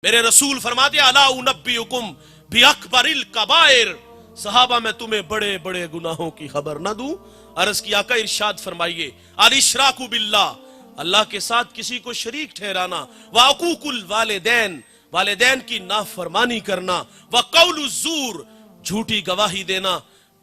मेरे रसूल फरमाते अला उनब्बिउकुम बिअकबरिल कबाइर, सहाबा मैं तुम्हें बड़े बड़े गुनाहों की खबर ना दूं। अर्ज की आका इरशाद फरमाइए अल इशराकु बिल्लाह, अल्लाह के साथ किसी को शरीक ठहराना, व अकूकुल वालिदैन, वालिदैन की नाफरमानी करना, व कौलु ज़ूर, झूठी गवाही देना।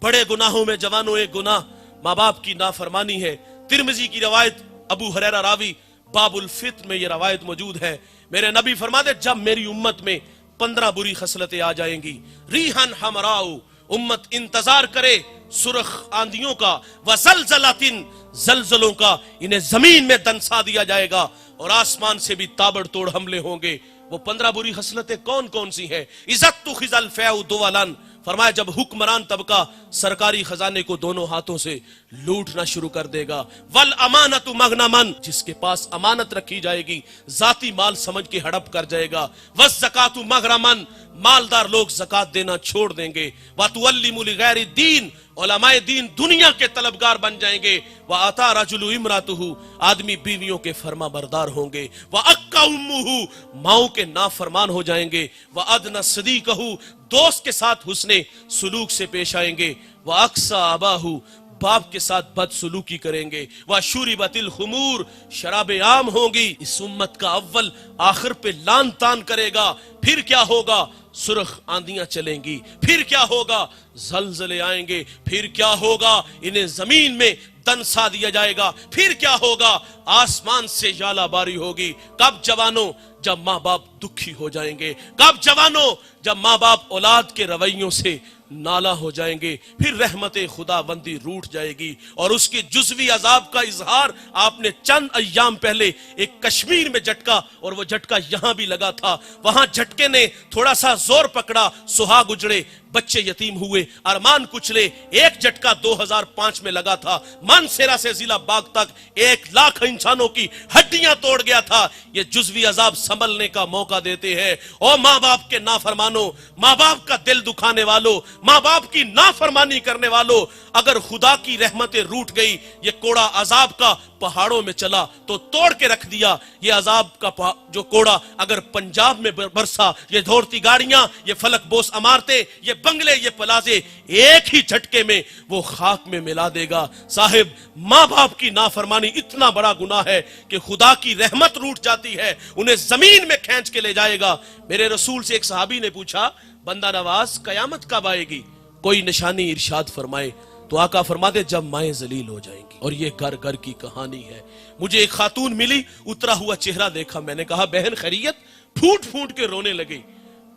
बड़े गुनाहों में जवानों एक गुनाह माँ बाप की नाफरमानी है। तिरमिजी की रवायत, अबू हुरैरा रावी, बाबुल फित्र में यह रवायत मौजूद है। मेरे नबी फरमाते जब मेरी उम्मत में 15 बुरी खसलतें आ जाएंगी, रीहन हमराउ, उम्मत इंतजार करे सुरख आंधियों का, व ज़लज़लातिन, जलजलों का, इन्हें जमीन में दंसा दिया जाएगा और आसमान से भी ताबड़तोड़ हमले होंगे। वो 15 बुरी खसलतें कौन कौन सी हैं? इज़्ज़तु खिज़ल फ़ैउ दुवलन, फरमाया जब हुक्मरान तबका सरकारी खजाने को दोनों हाथों से लूटना शुरू कर देगा। वल अमानतु मगनमन, जिसके पास अमानत रखी जाएगी जाती माल समझ के हड़प कर जाएगा। वस ज़कातु मगरमन, मालदार लोग ज़कात देना छोड़ देंगे। व तुअल्लिमु लिगैरि दीन, उलमाए दीन दुनिया के तलबगार बन जाएंगे। व अता रजुलु इमरातुहु, आदमी बीवियों के फर्मा बरदार होंगे। व अक्का उम्मुहु, माओ के नाफरमान हो जाएंगे। व अदना सदीकहु, दोस्त के साथ हुस्ने सुलूक से पेश आएंगे। व अक्सा अबाहु, बाप के साथ बदसलूकी करेंगे। व शुरिबतिल खुमूर, शराबे आम होंगी। इस उम्मत का अव्वल आखिर पे लान तान करेगा। फिर क्या होगा? सुरख आंधियां चलेंगी। फिर क्या होगा? जलजले आएंगे। फिर क्या होगा? इन्हें जमीन में दंसा दिया जाएगा। फिर क्या होगा? आसमान से जालाबारी होगी। कब जवानों? जब माँ बाप दुखी हो जाएंगे। कब जवानों? जब माँ बाप औलाद के रवैयों से नाला हो जाएंगे। फिर रहमत खुदाबंदी रूठ जाएगी और उसके जुज़वी अजाब का इजहार आपने चंद अय्याम पहले एक कश्मीर में झटका, और वो झटका यहां भी लगा था। वहां झटके ने थोड़ा सा जोर पकड़ा, सुहाग उजड़े, बच्चे यतीम हुए, अरमान कुचले। एक झटका 2005 में लगा था, मानसेरा से जिला बाग तक 1 लाख इंसानों की हड्डियां तोड़ गया था। ये जुज़वी अजाब संभलने का मौका देते हैं। ओ माँ बाप के नाफरमानो, माँ बाप का दिल दुखाने वालों, माँ बाप की नाफरमानी करने वालों, अगर खुदा की रहमतें रूठ गई, ये कोड़ा अजाब का पहाड़ों में चला तो तोड़ के रख दिया। ये अजाब का जो कोड़ा अगर पंजाब में बरसा, ये दौड़ती गाड़ियां, ये फलक बोस अमारतें, ये बंगले, ये प्लाजे, एक ही झटके में वो खाक में मिला देगा। साहिब, माँ बाप की नाफरमानी इतना बड़ा गुनाह है कि खुदा की रहमत रूठ जाती है, उन्हें जमीन में खींच के ले जाएगा। मेरे रसूल से एक सहाबी ने पूछा, बंदा नवाज कयामत कब आएगी? कोई निशानी इरशाद फरमाए। तो आका फरमाते जब माएं जलील हो जाएंगी। और ये घर घर की कहानी है। मुझे एक खातून मिली, उतरा हुआ चेहरा देखा, मैंने कहा बहन खैरियत? फूट फूट के रोने लगे।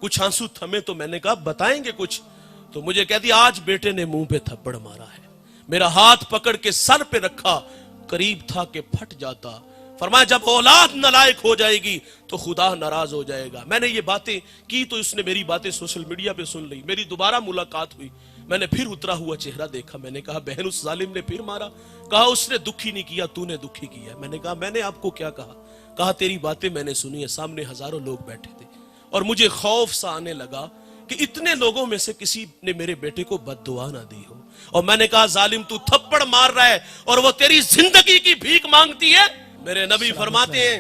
कुछ आंसू थमे तो मैंने कहा बताएंगे कुछ? तो मुझे कहती आज बेटे ने मुंह पे थप्पड़ मारा है। मेरा हाथ पकड़ के सर पे रखा, करीब था कि फट जाता। फरमाया जब औलाद नालायक हो जाएगी तो खुदा नाराज हो जाएगा। मैंने ये बातें की तो इसने मेरी बातें सोशल मीडिया पे सुन ली। मेरी दोबारा मुलाकात हुई, मैंने फिर उतरा हुआ चेहरा देखा। मैंने कहा बहन उस जालिम ने फिर मारा? कहा उसने दुखी नहीं किया, तूने दुखी किया। मैंने कहा मैंने आपको क्या कहा? कहा तेरी बातें मैंने सुनी है, सामने हजारों लोग बैठे थे और मुझे खौफ सा आने लगा कि इतने लोगों में से किसी ने मेरे बेटे को बद्दुआ ना दी हो। और मैंने कहा जालिम तू थप्पड़ मार रहा है और वो तेरी जिंदगी की भीख मांगती है। मेरे नबी फरमाते हैं,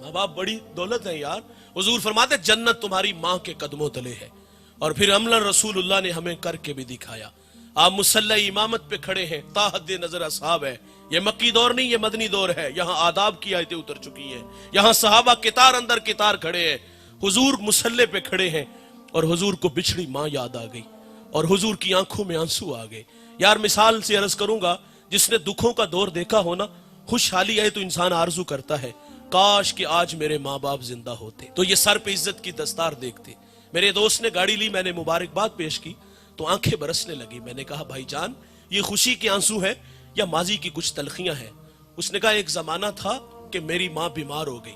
माँ बाप बड़ी दौलत है यार। हुजूर फरमाते जन्नत तुम्हारी माँ के कदमों तले है। और फिर अमलन रसूलुल्लाह ने हमें करके भी दिखाया। आप मुसल्ला इमामत पे खड़े हैं, ताहद नजर असहाब है। ये मक्की दौर नहीं, ये मदनी दौर है। यहाँ आदाब की आयतें उतर चुकी हैं। यहाँ सहाबा कितार अंदर कितार खड़े हैं। हुजूर मुसल्ले पे खड़े हैं और हुजूर को बिछड़ी माँ याद आ गई और हुजूर की आंखों में आंसू आ गए। यार मिसाल से अर्ज करूंगा, जिसने दुखों का दौर देखा हो ना, खुशहाली आए तो इंसान आरजू करता है काश कि आज मेरे माँ बाप जिंदा होते तो ये सर पे इज्जत की दस्तार देखते। मेरे दोस्त ने गाड़ी ली, मैंने मुबारकबाद पेश की तो आंखें बरसने लगी। मैंने कहा भाईजान ये खुशी के आंसू है या माजी की कुछ तलखियां हैं? उसने कहा एक जमाना था कि मेरी माँ बीमार हो गई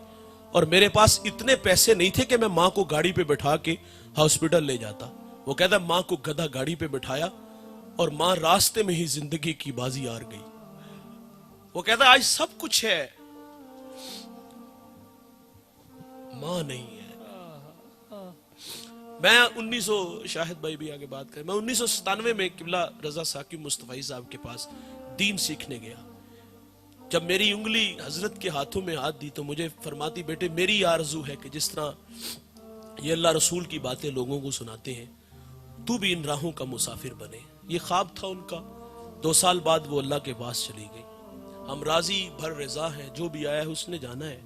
और मेरे पास इतने पैसे नहीं थे कि मैं माँ को गाड़ी पे बैठा के हॉस्पिटल ले जाता। वो कहता माँ को गधा गाड़ी पे बैठाया और माँ रास्ते में ही जिंदगी की बाजी हार गई। वो कहता आज सब कुछ है, माँ नहीं है। मैं 1900 शाहिद भाई भी आगे बात करें, मैं 1997 में किबला रजा साकिब मुस्तफाई साहब के पास दीन सीखने गया। जब मेरी उंगली हजरत के हाथों में हाथ दी तो मुझे फरमाती बेटे मेरी आरजू है कि जिस तरह یہ اللہ رسول کی باتیں لوگوں کو سناتے ہیں، تو بھی ان راہوں کا مسافر بنے. یہ خواب تھا ان کا. 2 سال بعد وہ اللہ کے پاس چلی گئی. ہم راضی بھر رضا ہیں، جو بھی آیا ہے اس نے جانا ہے،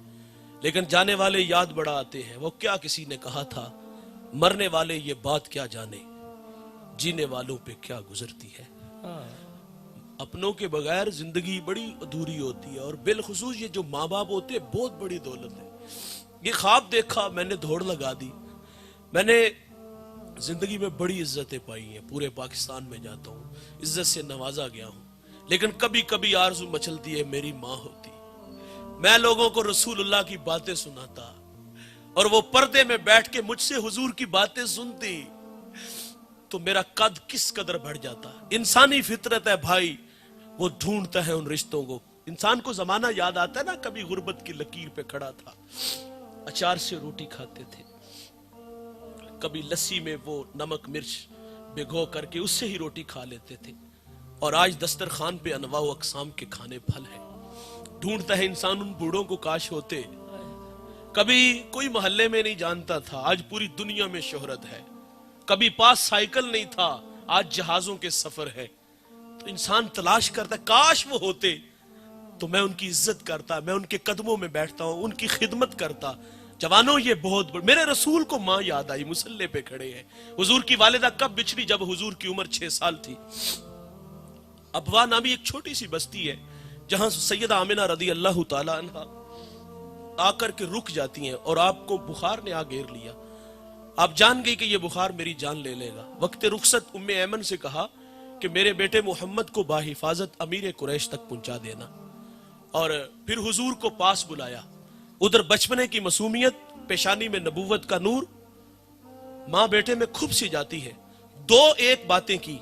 لیکن جانے والے یاد بڑا آتے ہیں. وہ کیا کسی نے کہا تھا، مرنے والے یہ بات کیا جانے، جینے والوں پہ کیا گزرتی ہے. اپنوں کے بغیر زندگی بڑی ادھوری ہوتی ہے، اور بالخصوص یہ جو ماں باپ ہوتے ہیں بہت بڑی دولت ہے. یہ خواب دیکھا، میں نے دوڑ لگا دی. میں نے زندگی میں بڑی عزتیں پائی ہیں، پورے پاکستان میں جاتا ہوں عزت سے نوازا گیا ہوں، لیکن کبھی کبھی آرزو مچلتی ہے میری ماں ہوتی. میں لوگوں کو رسول اللہ کی باتیں سناتا اور وہ پردے میں بیٹھ کے مجھ سے حضور کی باتیں سنتی تو میرا قد کس قدر بڑھ جاتا. انسانی فطرت ہے بھائی، وہ ڈھونڈتا ہے ان رشتوں کو. انسان کو زمانہ یاد آتا ہے نا، کبھی غربت کی لکیر پہ کھڑا تھا، اچار سے روٹی کھاتے تھے، کبھی لسی میں وہ نمک مرچ بھگو کر کے اس سے ہی روٹی کھا لیتے تھے، اور آج دسترخوان پہ انواع و اقسام کے کھانے پھل ہیں. ڈھونڈتا ہے انسان ان بوڑھوں کو، کاش ہوتے. کبھی کوئی محلے میں نہیں جانتا تھا، آج پوری دنیا میں شہرت ہے. کبھی پاس سائیکل نہیں تھا، آج جہازوں کے سفر ہے. تو انسان تلاش کرتا ہے کاش وہ ہوتے تو میں ان کی عزت کرتا، میں ان کے قدموں میں بیٹھتا ہوں، ان کی خدمت کرتا. جوانوں یہ بہت میرے رسول کو ماں یاد آئی، مصلے پہ کھڑے ہیں. حضور کی والدہ کب بچھڑی؟ جب حضور کی عمر 6 سال تھی. ابوا نامی ایک چھوٹی سی بستی ہے جہاں سیدہ آمنہ رضی اللہ تعالی عنہ آ کر کے رک جاتی ہیں، اور آپ کو بخار نے آ گھیر لیا. آپ جان گئی کہ یہ بخار میری جان لے لے گا. وقت رخصت ام ایمن سے کہا کہ میرے بیٹے محمد کو باحفاظت امیر قریش تک پہنچا دینا، اور پھر حضور کو پاس بلایا. ادھر بچپنے کی معصومیت، پیشانی میں نبوت کا نور، ماں بیٹے میں کھپ سی جاتی ہے. 2 باتیں کی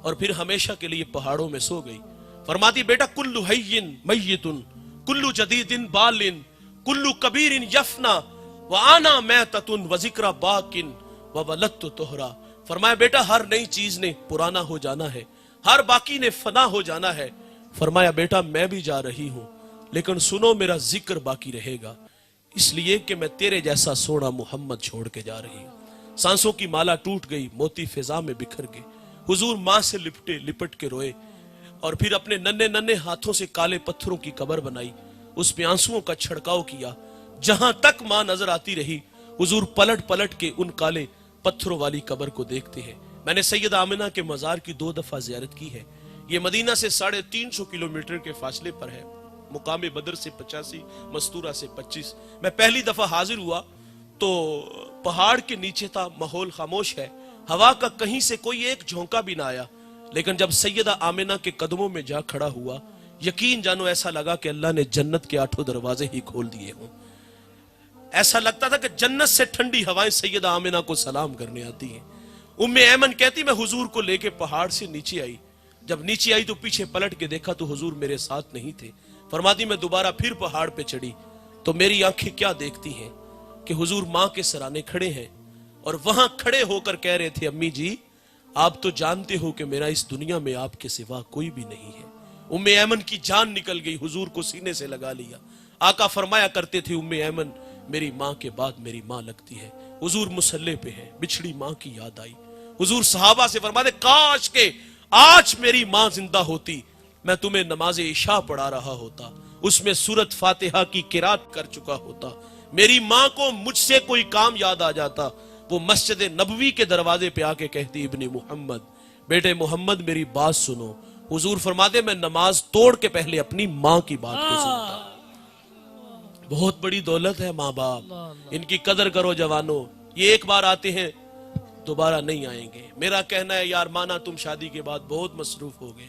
اور پھر ہمیشہ کے لیے پہاڑوں میں سو گئی. فرماتی بیٹا کلو حین میتن کلو جدید بالن کلو کبیر یفنا وانا میتۃ وذکر باقن وولدت طہرا. فرمایا بیٹا ہر نئی چیز نے پرانا ہو جانا ہے، ہر باقی نے فنا ہو جانا ہے. فرمایا بیٹا میں بھی جا رہی ہوں، لیکن سنو میرا ذکر باقی رہے گا، اس لیے کہ میں تیرے جیسا سونا محمد چھوڑ کے جا رہی ہوں. سانسوں کی مالا ٹوٹ گئی، موتی فضا میں بکھر گئے. حضور ماں سے لپٹ کے روئے، اور پھر اپنے ننھے ہاتھوں سے کالے پتھروں کی قبر بنائی، اس پہ آنسوؤں کا چھڑکاؤ کیا. جہاں تک ماں نظر آتی رہی حضور پلٹ کے ان کالے پتھروں والی قبر کو دیکھتے ہیں. میں نے سیدہ آمنہ کے مزار کی 2 دفعہ زیارت کی ہے. یہ مدینہ سے 350 کلومیٹر کے فاصلے پر ہے. مقام بدر سے 85، مستورہ سے 25. میں پہلی دفعہ حاضر ہوا تو پہاڑ کے نیچے تھا، ماحول خاموش ہے، ہوا کا کہیں سے کوئی ایک جھونکا بھی نہ آیا. لیکن جب سیدہ آمنہ کے قدموں میں جا کھڑا ہوا، یقین جانو ایسا لگا کہ اللہ نے جنت کے 8 دروازے ہی کھول دیے ہوں. ایسا لگتا تھا کہ جنت سے ٹھنڈی ہوائیں سیدہ آمنہ کو سلام کرنے آتی ہیں. ام ایمن کہتی میں حضور کو لے کے پہاڑ سے نیچے آئی. جب نیچے آئی تو پیچھے پلٹ کے دیکھا تو حضور میرے ساتھ نہیں تھے. فرماتی میں دوبارہ پھر پہاڑ پہ چڑھی تو میری آنکھیں کیا دیکھتی ہیں کہ حضور ماں کے سرانے کھڑے ہیں، اور وہاں کھڑے ہو کر کہہ رہے تھے امی جی آپ تو جانتے ہو کہ میرا اس دنیا میں آپ کے سوا کوئی بھی نہیں ہے. ام ایمن کی جان نکل گئی، حضور کو سینے سے لگا لیا. آقا فرمایا کرتے تھے ام ایمن میری ماں کے بعد میری ماں لگتی ہے. حضور مصلے پہ ہے، بچھڑی ماں کی یاد آئی. حضور صحابہ سے فرماتے کاش کہ آج میری ماں زندہ ہوتی، میں تمہیں نماز عشاء پڑھا رہا ہوتا، اس میں سورت فاتحہ کی قرات کر چکا ہوتا. میری ماں کو مجھ سے کوئی کام یاد آ جاتا، وہ مسجد نبوی کے دروازے پہ آ کے کہتی ابن محمد، بیٹے محمد میری بات سنو. حضور فرماتے میں نماز توڑ کے پہلے اپنی ماں کی بات کو سنتا. بہت بڑی دولت ہے ماں باپ، ان کی قدر کرو جوانوں. یہ ایک بار آتے ہیں دوبارہ نہیں آئیں گے. میرا کہنا ہے یار مانا تم شادی کے بعد بہت مصروف ہو گئے.